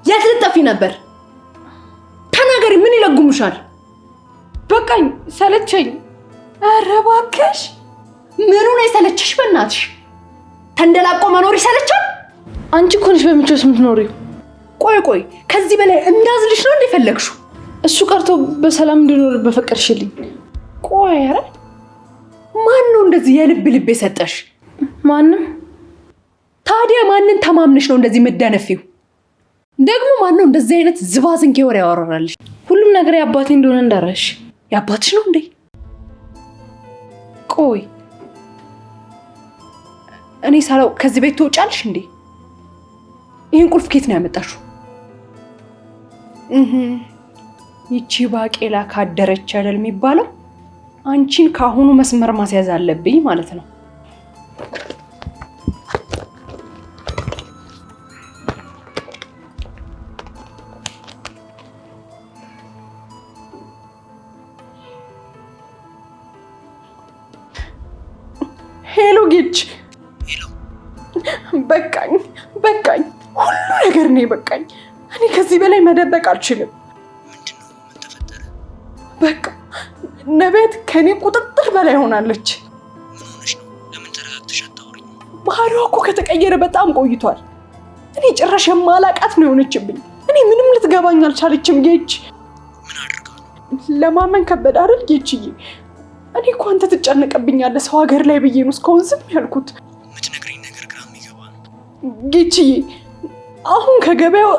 የት ልጠፊ ነበር? ተናገሪ፣ ምን ይለጉምሻል? በቃኝ፣ ሰለቸኝ። ኧረ እባክሽ ምኑ ነው የሰለችሽ? በእናትሽ ተንደላቆ መኖር ይሰለቻል? አንቺ እኮ ነሽ በምቾት የምትኖሪው። ቆይ ከዚህ በላይ እንዳዝልሽ ነው እንደፈለግሽው? እሱ ቀርቶ በሰላም እንድኖር በፈቀድሽልኝ። ቆይ ኧረ ማን ነው እንደዚህ የልብ ልብ የሰጠሽ? ማንም። ታዲያ ማንን ተማምነሽ ነው እንደዚህ የምትደነፊው? ደግሞ ማን ነው እንደዚህ አይነት ዝባዝንኬ ወሬ ያወራራልሽ? ሁሉም ነገር የአባቴ እንደሆነ እንዳረሽ። የአባትሽ ነው እንዴ? ቆይ እኔ ሳላውቅ ከዚህ ቤት ትወጫለሽ እንዴ? ይህን ቁልፍ ኬት ነው ያመጣሽው? ይቺ ባቄላ ካደረች አይደል የሚባለው? አንቺን ካሁኑ መስመር ማስያዝ አለብኝ ማለት ነው። ሄሎ ጌች፣ በቃኝ ሁሉ ነገር ነው በቃኝ። እኔ ከዚህ በላይ መደበቅ አልችልም። ምንድነው? ምን ተፈጠረ? በቃ ነቤት ከኔ ቁጥጥር በላይ ሆናለች። ምን ሆነሽ ነው? ለምን ተረጋግተሽ አታወሪኝ? ባህሪዋ እኮ ከተቀየረ በጣም ቆይቷል። እኔ ጭራሽ የማላቃት ነው የሆነችብኝ። እኔ ምንም ልትገባኝ አልቻለችም። ጌች፣ ምን አድርጋ ነው? ለማመን ከበደ አይደል ጌችዬ? እኔ እኮ አንተ ትጨነቅብኛለህ ሰው ሀገር ላይ ብዬ ነው እስካሁን ዝም ያልኩት። የምትነግሪኝ ነገር ግራ የሚገባ ነው ጌችዬ። አሁን ከገበያው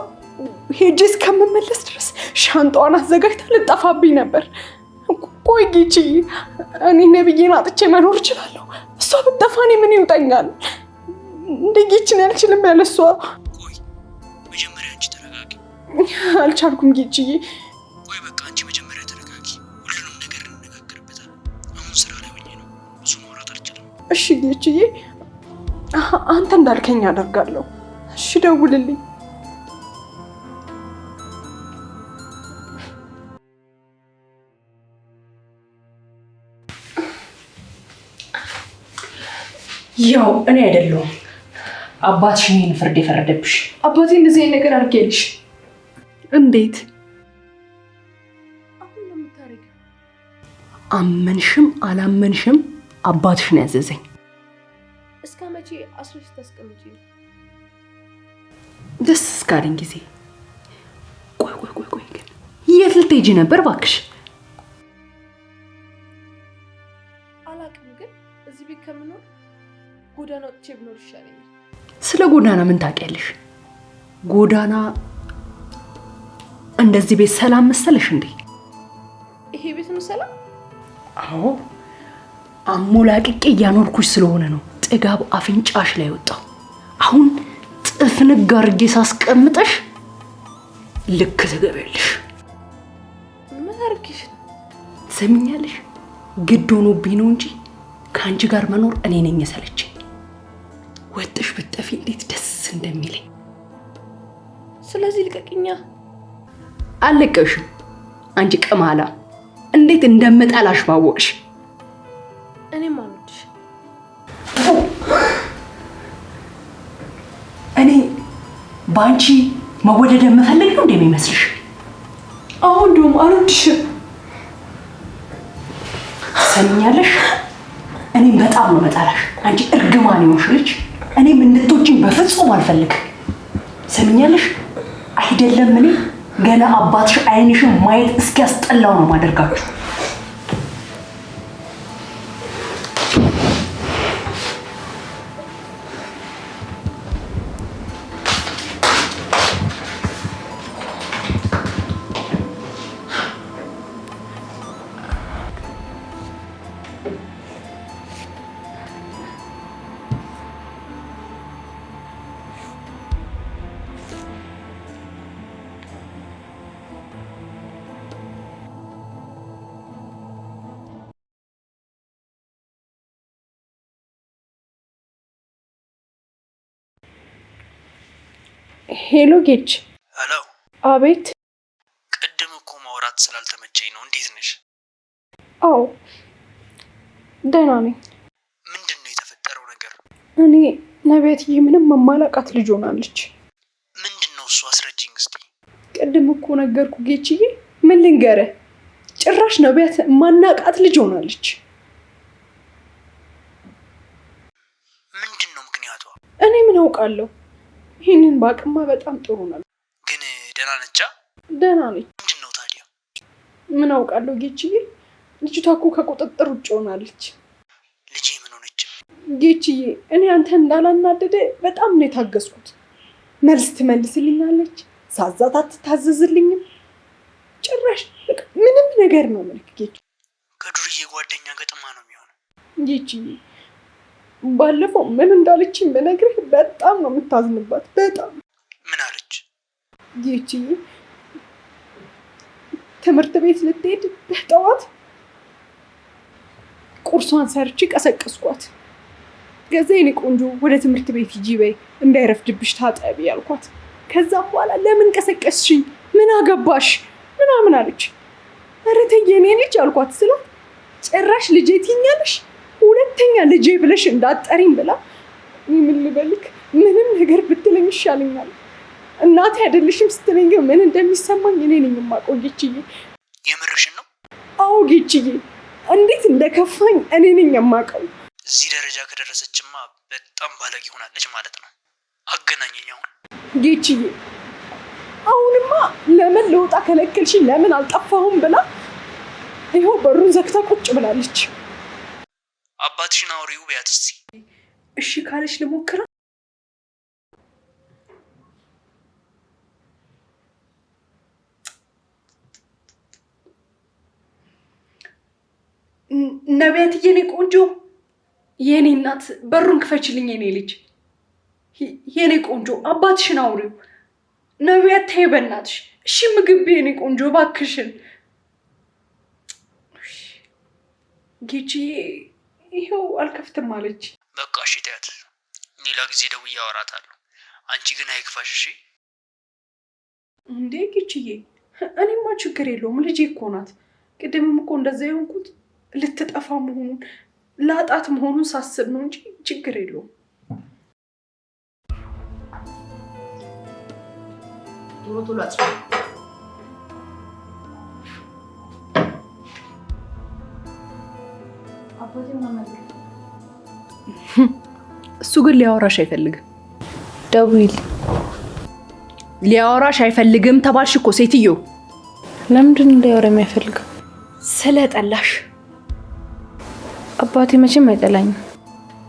ሄጄ እስከምመለስ ድረስ ሻንጣዋን አዘጋጅታ ልጠፋብኝ ነበር። ቆይ ጌችዬ፣ እኔ ነብዬን አጥቼ መኖር እችላለሁ? እሷ ብትጠፋ እኔ ምን ይውጠኛል? እንደ ጌችን አልችልም ያለ እሷ። ቆይ መጀመሪያ አንቺ ተረጋጊ። አልቻልኩም ጌችዬ። ቆይ በቃ አንቺ መጀመሪያ ተረጋጊ። ሁሉንም ነገር እንነጋገርበታለን። አሁን ስራ ላይ ሆኜ ነው፣ ብዙ ማውራት አልችልም። እሺ ጌችዬ፣ አንተ እንዳልከኝ አደርጋለሁ። እሺ ደውልልኝ። ያው እኔ አይደለሁም አባትሽ ይሄን ፍርድ የፈረደብሽ። አባቴ እንደዚህ አይነት ነገር አድርጌልሽ? እንዴት? አሁን ነው የምታረጊው? አመንሽም አላመንሽም አባትሽ ነው ያዘዘኝ። እስከ መቼ አስረሽ ታስቀምጪ? ደስ እስካለኝ ጊዜ። ቆይ ግን የት ልትሄጂ ነበር እባክሽ? አላውቅም፣ ግን እዚህ ቤት ከምኖር ጎዳና ወጥቼ ብኖር ይሻለኛል። ስለ ጎዳና ምን ታውቂያለሽ? ጎዳና እንደዚህ ቤት ሰላም መሰለሽ እንዴ? ይሄ ቤት ነው ሰላም? አዎ፣ አሞላቅቄ እያኖርኩሽ ስለሆነ ነው ጥጋብ አፍንጫሽ ላይ ወጣው። አሁን ጥፍንግ አድርጌ ሳስቀምጠሽ ልክ ትገቢያለሽ። ምን አድርጌሽ ነው? ትሰሚኛለሽ? ግድ ሆኖብኝ ነው እንጂ ከአንቺ ጋር መኖር እኔ ነኝ የሰለቸኝ። ወጥሽ ብትጠፊ እንዴት ደስ እንደሚለኝ። ስለዚህ ልቀቅኛ። አልለቀሽም። አንቺ ቀማላ፣ እንዴት እንደምጠላሽ ባወቅሽ። እኔም አልወድሽ። እኔ በአንቺ መወደድ የምፈልግ ነው እንደሚመስልሽ? አሁን ደግሞ አልወድሽም። ትሰሚኛለሽ? እኔም በጣም ነው መጣላሽ። አንቺ እርግማን ይሆንሽ ልጅ። እኔም እንድትወጪኝ በፍጹም አልፈልግም። ትሰሚኛለሽ? አይደለም እኔ ገና አባትሽ አይንሽን ማየት እስኪያስጠላው ነው ማደርጋችሁ። ሄሎ ጌች። ሄሎ። አቤት። ቅድም እኮ ማውራት ስላልተመቸኝ ነው። እንዴት ነሽ? አዎ ደህና ነኝ። ምንድን ነው የተፈጠረው ነገር? እኔ ነቢያትዬ ምንም መማላቃት ልጅ ሆናለች። ምንድን ነው እሱ? አስረጅኝ እስቲ። ቅድም እኮ ነገርኩ ጌችዬ። ምን ልንገርህ? ጭራሽ ነቢያት ማናቃት ልጅ ሆናለች። ምንድን ነው ምክንያቷ? እኔ ምን አውቃለሁ? ይህንን ባቅማ በጣም ጥሩ ነው። ግን ደህና ነቻ? ደህና ነች። ምንድን ነው ታዲያ? ምን አውቃለሁ ጌችዬ። ልጅቷ እኮ ከቁጥጥር ውጭ ሆናለች። ልጄ ምን ሆነች? ጌችዬ እኔ አንተ እንዳላናደደ በጣም ነው የታገስኩት። መልስ ትመልስልኛለች፣ ሳዛት አትታዘዝልኝም። ጭራሽ ምንም ነገር ነው መልክ ጌች። ከዱርዬ ጓደኛ ገጥማ ነው የሚሆነው። ጌችዬ ባለፈው ምን እንዳለችኝ በነግርህ በጣም ነው የምታዝንባት። በጣም ምን አለች? ጌችዬ ትምህርት ቤት ልትሄድ በጠዋት ቁርሷን ሰርቼ ቀሰቀስኳት። ከዛ የኔ ቆንጆ ወደ ትምህርት ቤት ሂጂ በይ እንዳይረፍድብሽ ታጠቢ ያልኳት። ከዛ በኋላ ለምን ቀሰቀስሽኝ? ምን አገባሽ? ምናምን አለች። ኧረ ተይ የኔ ልጅ አልኳት ስላት ጭራሽ ልጄ ትይኛለሽ፣ ሁለተኛ ልጄ ብለሽ እንዳትጠሪኝ ብላ ምን ልበልክ፣ ምንም ነገር ብትለኝ ይሻለኛል። እናቴ አይደለሽም ስትለኝ ግን ምን እንደሚሰማኝ እኔ ነኝ የማውቀው ጌችዬ። የምርሽን ነው? አዎ ጌችዬ፣ እንዴት እንደከፋኝ እኔ ነኝ የማውቀው። እዚህ ደረጃ ከደረሰችማ በጣም ባለጌ ሆናለች ማለት ነው። አገናኘኝ አሁን። ጌችዬ አሁንማ ለምን ልወጣ ከለከልሽኝ፣ ለምን አልጠፋሁም ብላ ይኸው በሩን ዘግታ ቁጭ ብላለች። አባትሽን አውሪው ቢያት እስቲ። እሺ ካለች ልሞክራ። ነቢያት የኔ ቆንጆ፣ የኔ እናት በሩን ክፈችልኝ። የኔ ልጅ፣ የኔ ቆንጆ አባትሽን አውሪው። ነቢያት ተይ በእናትሽ። እሺ ምግብ የኔ ቆንጆ እባክሽን። ጌችዬ ይኸው አልከፍትም አለች። በቃ እሺ ተያት፣ ሌላ ጊዜ ደውዬ አወራታለሁ። አንቺ ግን አይክፋሽ እሺ። እንዴ ጌችዬ፣ እኔማ ችግር የለውም ልጄ እኮ ናት። ቅድምም እኮ እንደዛ የሆንኩት ልትጠፋ መሆኑን ላጣት መሆኑን ሳስብ ነው እንጂ ችግር የለውም። ቶሎ አጽፍ። እሱ ግን ሊያወራሽ አይፈልግም። ደውይል። ሊያወራሽ አይፈልግም ተባልሽ እኮ ሴትዮ። ለምንድን ነው ሊያወራ የሚያፈልገው? ስለጠላሽ። አባቴ መቼም አይጠላኝም።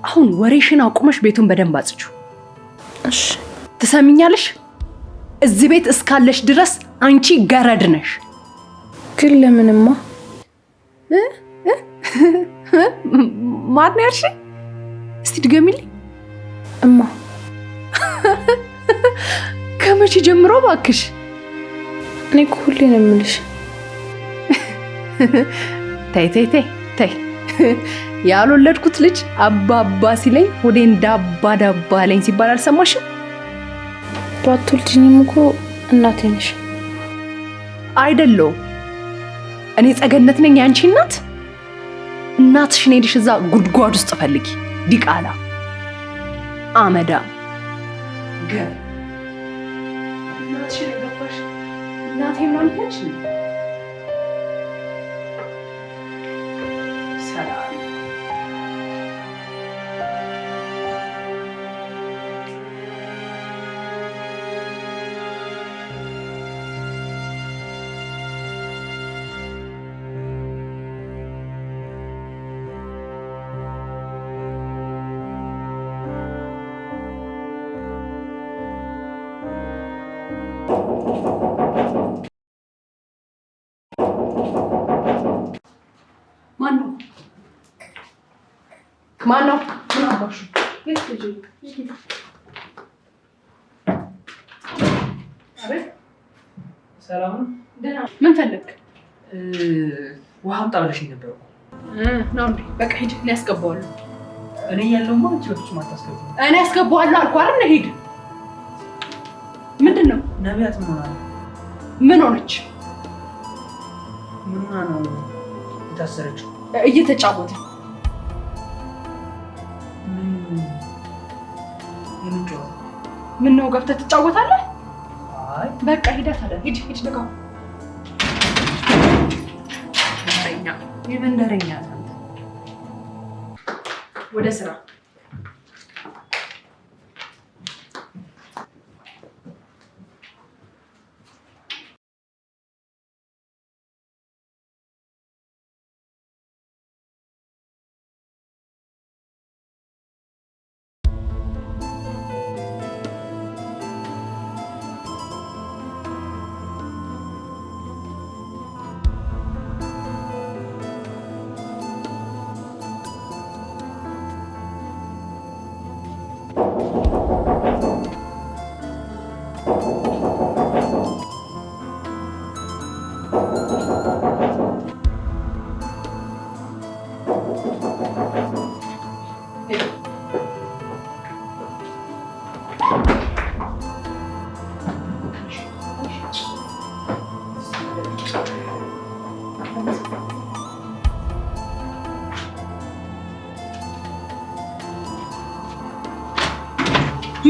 አሁን ወሬሽን አቁመሽ ቤቱን በደንብ አጽጁ። እሺ ትሰሚኛለሽ? እዚህ ቤት እስካለሽ ድረስ አንቺ ገረድ ነሽ። ግን ለምንማ? ማን ያልሽ? እስቲ ድገሚልኝ እማ። ከመቼ ጀምሮ ባክሽ? እኔ እኮ ሁሌ ነው የምልሽ። ተይ ተይ ተይ ተይ። ያልወለድኩት ልጅ አባባ ሲለኝ ሆዴ እንዳባ ዳባ አለኝ ሲባል አልሰማሽም? ባትወልጂኝም እኮ እናቴ ነሽ። አይደለሁም። እኔ ጸገነት ነኝ ያንቺ እናት። እናትሽን ሄድሽ እዛ ጉድጓድ ውስጥ ፈልጊ። ዲቃላ አመዳም ገብ እናትሽን ገባሽ። እናቴ ማለት ነሽ። ሰላም ማነው? ምን አባሹ? ሰላም ምን ፈለግ? ውሃ አምጣ ብለሽኝ ነበር እኮ። ነው እንዴ? በቃ ሂድ፣ እኔ አስገባዋለሁ። እኔ ያለውማ አንቺ በፍጹም አታስገቢው። እኔ አስገባዋለሁ አልኩህ አይደል? ሂድ። ምንድን ነው? ነቢያት ምን ሆና? ምን ሆነች? ምን ሆና ነው የታሰረችው? እየተጫወተ። የምን ጨዋታ? ምን ነው ገብተህ ትጫወታለህ? በቃ ሂዳ ታዲያ ሂድ ልቀው። የመንደረኛ ወደ ስራ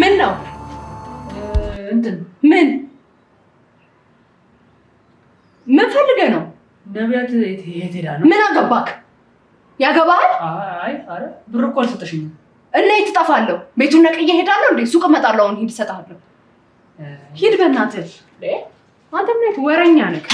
ምን ነው እንትን ምን ፈልገህ ነው? ነቢያት የት ሄዳ ነው? ምን አገባክ? ያገባሃል? አይ አረ ብር እኮ አልሰጠሽኝም። እና የት እጠፋለሁ? ቤቱን ነቅዬ እሄዳለሁ እንዴ? ሱቅ እመጣለሁ። አሁን ሂድ እሰጥሃለሁ። ሂድ በእናትህ። አንተ ምን አይነት ወረኛ ነህ?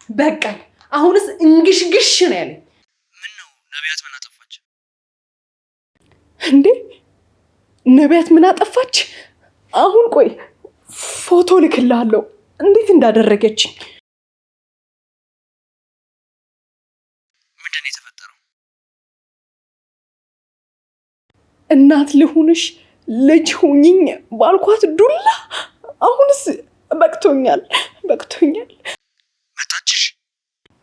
በቃ አሁንስ እንግሽግሽ ነው ያለኝ። ምን ነው ነቢያት ምን አጠፋች እንዴ? ነቢያት ምን አጠፋች? አሁን ቆይ ፎቶ ልክልሃለሁ እንዴት እንዳደረገችኝ። ምንድን ነው የተፈጠረው? እናት ልሁንሽ ልጅ ሁኚኝ ባልኳት ዱላ አሁንስ በቅቶኛል። መጣችሽ?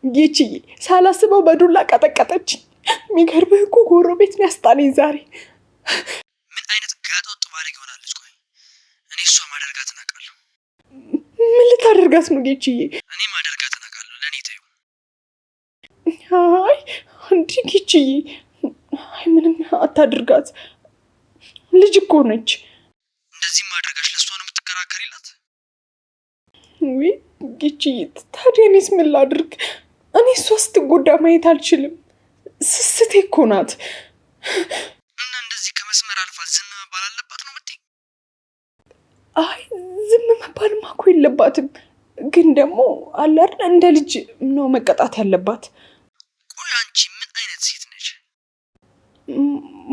ይቺ ሳላስበው በዱላ ቀጠቀጠችኝ። የሚገርምህ እኮ ጎረቤት ነው ያስጣለኝ ዛሬ። ምን አይነት ጋጠ ወጥ ባለጌ ሆናለች? ቆይ እኔ እሷ ማደርጋትን አውቃለሁ። ምን ልታደርጋት ነው ጌችዬ? እኔ ማደርጋትን አውቃለሁ። ለእኔ ተይው። አይ አንቺ ጌችዬ፣ አይ ምንም አታድርጋት። ልጅ እኮ ነች። እንደዚህም ማድረጋሽ ለእሷ ነው የምትከራከሪላት? ወይ ጌችዬ፣ ታዲያ እኔስ ምን ላድርግ? እኔ እሷ ስትጎዳ ማየት አልችልም። ስስቴ እኮ ናት። እና እንደዚህ ከመስመር አልፋት ዝም መባል አለባት ነው የምትይኝ? አይ ዝም መባልማ እኮ የለባትም፣ ግን ደግሞ አለ አይደል እንደ ልጅ ነው መቀጣት ያለባት። ቆይ አንቺ ምን አይነት ሴት ነች?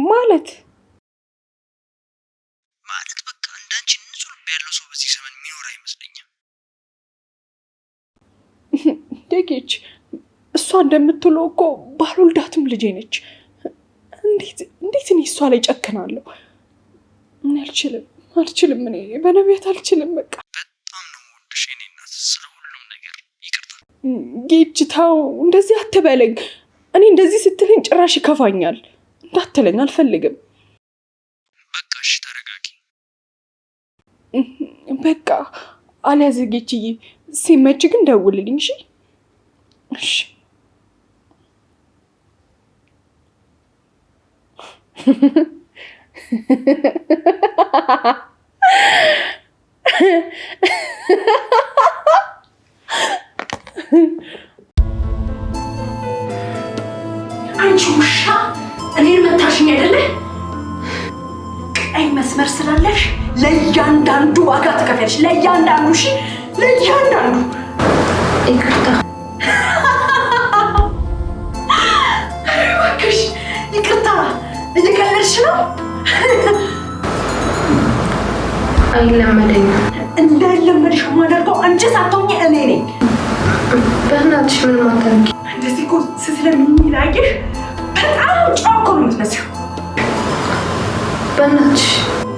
ማለት በቃ እንዳንቺ ንጹህ ልብ ያለው ሰው በዚህ ዘመን የሚኖር አይመስለኝም። ደጌች እሷ እንደምትለው እኮ ባልወልዳትም ልጄ ነች። እንዴት እኔ እሷ ላይ ጨክናለሁ? እኔ አልችልም። እኔ በነቢያት አልችልም። በቃ በጣም ነው የምወድሽ የእኔ እናት። ስለ ሁሉም ነገር ይቅርታ። ጌች ተው፣ እንደዚህ አትበለኝ። እኔ እንደዚህ ስትለኝ ጭራሽ ይከፋኛል። እንዳትለኝ አልፈልግም። በቃ እሺ ተረጋጊ። በቃ አልያዘጌችዬ፣ ሲመች ግን ደውልልኝ እሺ? እሺ አንቺ ውሻ እኔን መታሽኝ አይደለ? ቀይ መስመር ስላለሽ ለእያንዳንዱ ዋጋ ትከፍያለሽ። ለእያንዳንዱ እሺ፣ ለእያንዳንዱ። ይቅርታ እባክሽ ይቅርታ። እየቀለድሽ ነው? አይለመደኝም። እንዳይለመድሽ የማደርገው አንቺ ሳትሆኚ እኔ ነኝ። በእናትሽ ምንም አታርጊ። እንደዚህ እኮ ስለሚላየሽ በጣም ጨዋ እኮ ነው የምትመስለው። በእናትሽ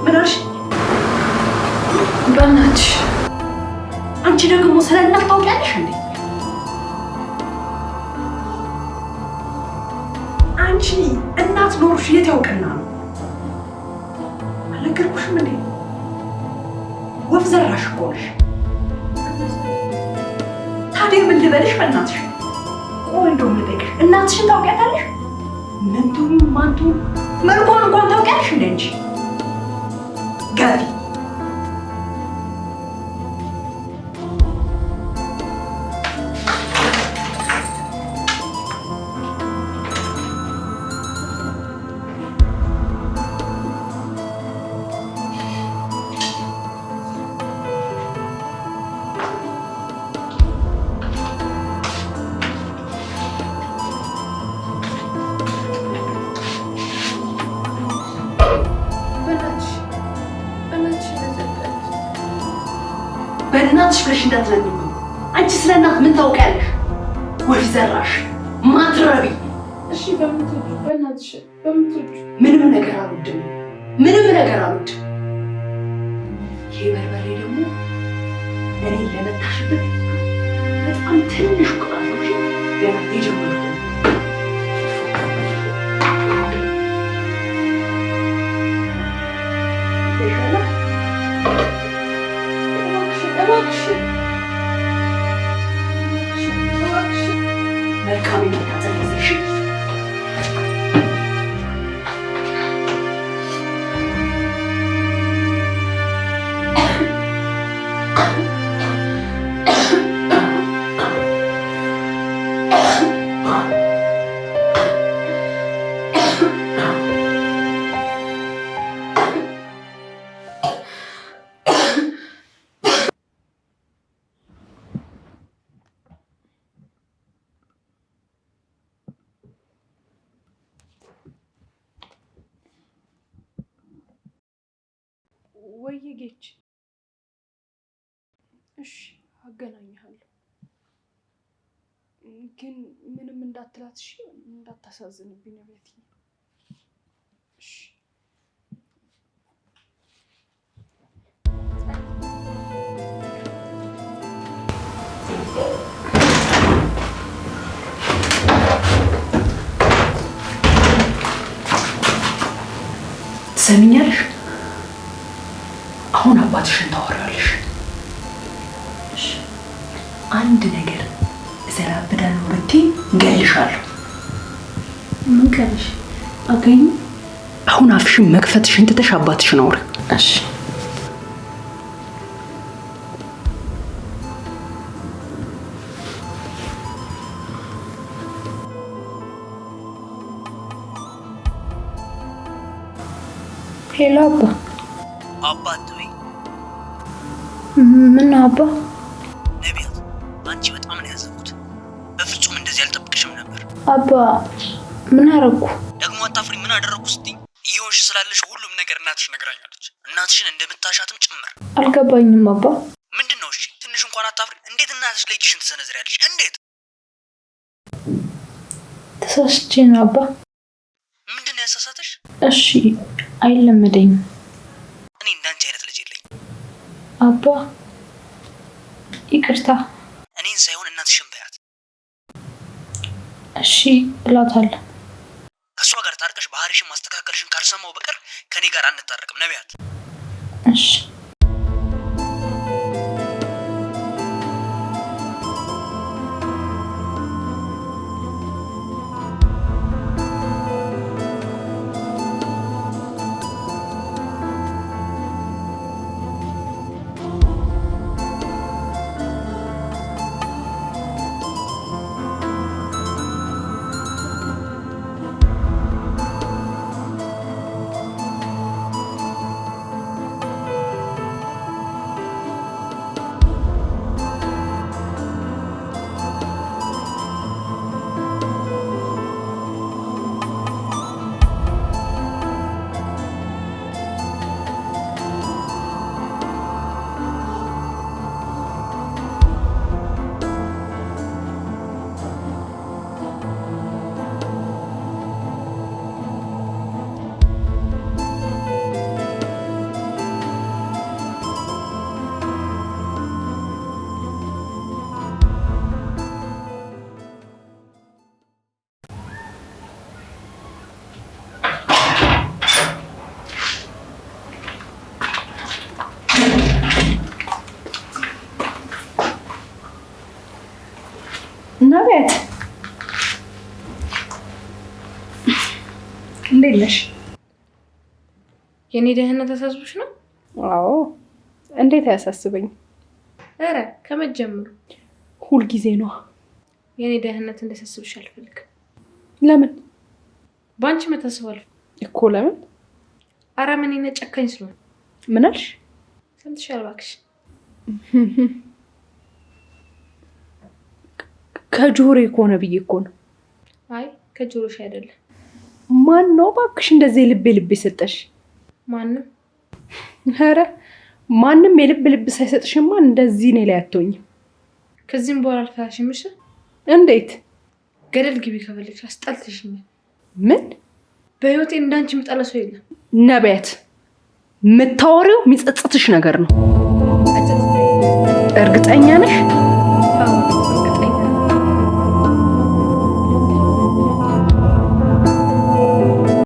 ምን አልሽ? በእናትሽ አንቺ ደግሞ ስለ እናት ታውቂያለሽ እንዴ? አንቺ እናት ኖርሽ የት ያውቅና ነው? አልነገርኩሽም እንዴ? ወፍ ዘራሽ እኮ ነሽ። ታዲያ ምን ልበልሽ? በእናትሽ ቆይ እንደውም ልጠይቅሽ፣ እናትሽን ታውቂያታለሽ? ምንቱን ማንቱን መልኳን እንኳን ታውቂያለሽ እንዴ? እንጂ ገቢ በእናትሽ ብለሽ እንዳትለኝ። አንቺ ስለ እናት ምን ታውቂያለሽ? ወፍ ዘራሽ ማትረቢ። እሺ በምትወጪ በእናትሽ በምትወጪ ምንም ነገር አልወድም፣ ምንም ነገር አልወድም። ይሄ በርበሬ ደግሞ እኔ ለመታሽበት በጣም ትንሽ ቅጣት ነው። ገና የጀመሩት መልካም የመታጠል ጊዜሽ። ወይ ጌች። እሺ አገናኝሃለሁ፣ ግን ምንም እንዳትላት እሺ? እንዳታሳዝንብኝ ነቤት። እሺ ትሰሚኛለሽ? አሁን አባትሽን ታወሪያለሽ። አንድ ነገር እዘራብዳለሁ ብትይ እገልሻለሁ። ምን ቀልሽ? አገኙ። አሁን አፍሽን መክፈትሽን ትተሽ አባትሽን አውሪ። እሺ ሄሎ አባ። አባት ወይ ምን አባ? ነቢያት፣ አንቺ በጣም ነው ያዘንኩት። በፍጹም እንደዚህ አልጠብቅሽም ነበር። አባ ምን አደረኩ? ደግሞ አታፍሪ? ምን አደረኩ ስትይ እየሆንሽ ስላለሽ ሁሉም ነገር እናትሽ ነግራኛለች። እናትሽን እንደምታሻትም ጭምር። አልገባኝም አባ። ምንድን ነው? እሺ ትንሽ እንኳን አታፍሪ? እንዴት እናትሽ ላይ እጅሽን ትሰነዝሪያለሽ? እንዴት? ተሳስቼ ነው አባ። ምንድን ነው ያሳሳተሽ? እሺ አይለመደኝም። እኔ እንዳንቺ አይነት ልጅ የለኝም አባ። ይቅርታ። እኔን ሳይሆን እናትሽን በያት። እሺ እላታለሁ። ከእሷ ጋር ታርቀሽ ባህሪ ባህሪሽን ማስተካከልሽን ካልሰማው በቀር ከኔ ጋር አንታረቅም ነቢያት። እሺ ነቢያት እንዴት ነሽ? የኔ ደህንነት አሳስቦሽ ነው? አዎ እንዴት አያሳስበኝ? ኧረ ከመጀመሩ ሁልጊዜ ነው። የኔ ደህንነት እንዲያሳስብሽ አልፈልግም። ለምን? ባንቺ መታሰባል እኮ ለምን? አረመኔና ጨካኝ ስለሆነ። ምን አልሽ? ሰምተሻል እባክሽ። ከጆሮዬ ከሆነ ብዬ እኮ ነው። አይ ከጆሮሽ አይደለም። ማን ነው እባክሽ እንደዚህ ልብ ሰጠሽ? ማንም። ኧረ ማንም የልብ ሳይሰጥሽማ እንደዚህ እኔ ላይ አትሆኝም። ከዚህም በኋላ አልፈታሽም። እሺ? እንዴት? ገደል ግቢ ከፈለግሽ። አስጠልተሽኛል። ምን? በህይወቴ እንዳንቺ የምጠላ ሰው የለም። ነቢያት የምታወሪው የሚጸጽትሽ ነገር ነው። እርግጠኛ ነሽ?